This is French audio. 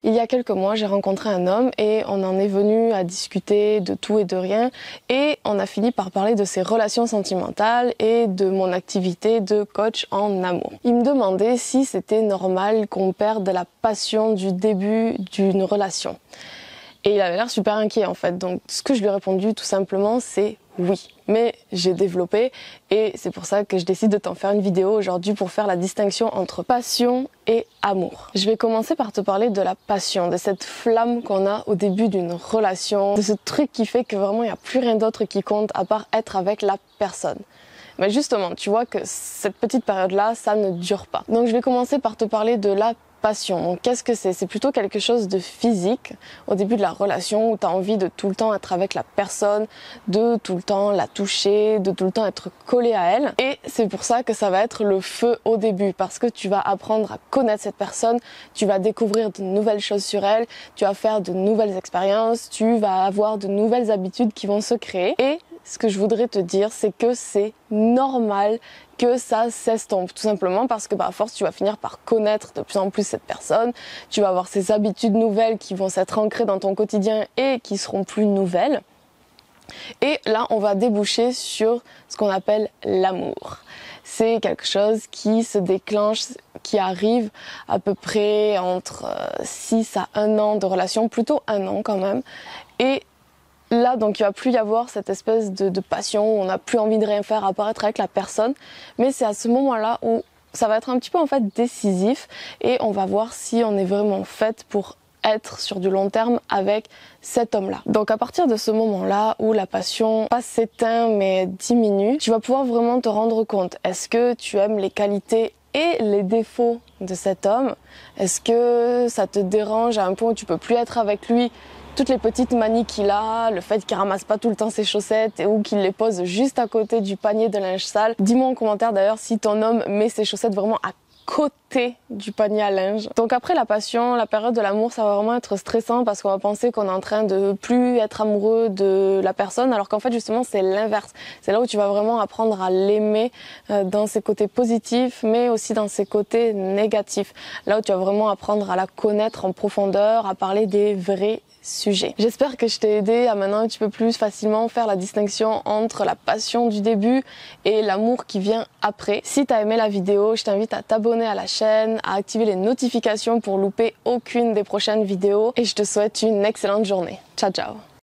Il y a quelques mois, j'ai rencontré un homme et on en est venu à discuter de tout et de rien et on a fini par parler de ses relations sentimentales et de mon activité de coach en amour. Il me demandait si c'était normal qu'on perde la passion du début d'une relation. Et il avait l'air super inquiet en fait. Donc ce que je lui ai répondu tout simplement c'est oui. Mais j'ai développé et c'est pour ça que je décide de t'en faire une vidéo aujourd'hui pour faire la distinction entre passion et amour. Je vais commencer par te parler de la passion, de cette flamme qu'on a au début d'une relation, de ce truc qui fait que vraiment il n'y a plus rien d'autre qui compte à part être avec la personne. Mais justement, tu vois que cette petite période-là, ça ne dure pas. Donc je vais commencer par te parler de la passion. Donc qu'est-ce que c'est? C'est plutôt quelque chose de physique au début de la relation où tu as envie de tout le temps être avec la personne, de tout le temps la toucher, de tout le temps être collé à elle. Et c'est pour ça que ça va être le feu au début parce que tu vas apprendre à connaître cette personne, tu vas découvrir de nouvelles choses sur elle, tu vas faire de nouvelles expériences, tu vas avoir de nouvelles habitudes qui vont se créer. Et ce que je voudrais te dire, c'est que c'est normal que ça s'estompe, tout simplement parce que à force tu vas finir par connaître de plus en plus cette personne, tu vas avoir ces habitudes nouvelles qui vont s'être ancrées dans ton quotidien et qui seront plus nouvelles. Et là on va déboucher sur ce qu'on appelle l'amour. C'est quelque chose qui se déclenche, qui arrive à peu près entre 6 à 1 an de relation, plutôt 1 an quand même. Et là, donc, il va plus y avoir cette espèce de passion où on n'a plus envie de rien faire à part être avec la personne. Mais c'est à ce moment-là où ça va être un petit peu en fait décisif et on va voir si on est vraiment faite pour être sur du long terme avec cet homme-là. Donc à partir de ce moment-là où la passion pas s'éteint mais diminue, tu vas pouvoir vraiment te rendre compte. Est-ce que tu aimes les qualités et les défauts de cet homme? Est-ce que ça te dérange à un point où tu peux plus être avec lui? Toutes les petites manies qu'il a, le fait qu'il ramasse pas tout le temps ses chaussettes ou qu'il les pose juste à côté du panier de linge sale. Dis-moi en commentaire d'ailleurs si ton homme met ses chaussettes vraiment à côté du panier à linge. Donc après la passion, la période de l'amour, ça va vraiment être stressant parce qu'on va penser qu'on est en train de plus être amoureux de la personne alors qu'en fait justement c'est l'inverse. C'est là où tu vas vraiment apprendre à l'aimer dans ses côtés positifs mais aussi dans ses côtés négatifs. Là où tu vas vraiment apprendre à la connaître en profondeur, à parler des vrais sujets. J'espère que je t'ai aidé à maintenant un petit peu plus facilement faire la distinction entre la passion du début et l'amour qui vient après. Si t'as aimé la vidéo, je t'invite à t'abonner à la chaîne, à activer les notifications pour louper aucune des prochaines vidéos et je te souhaite une excellente journée. Ciao ciao!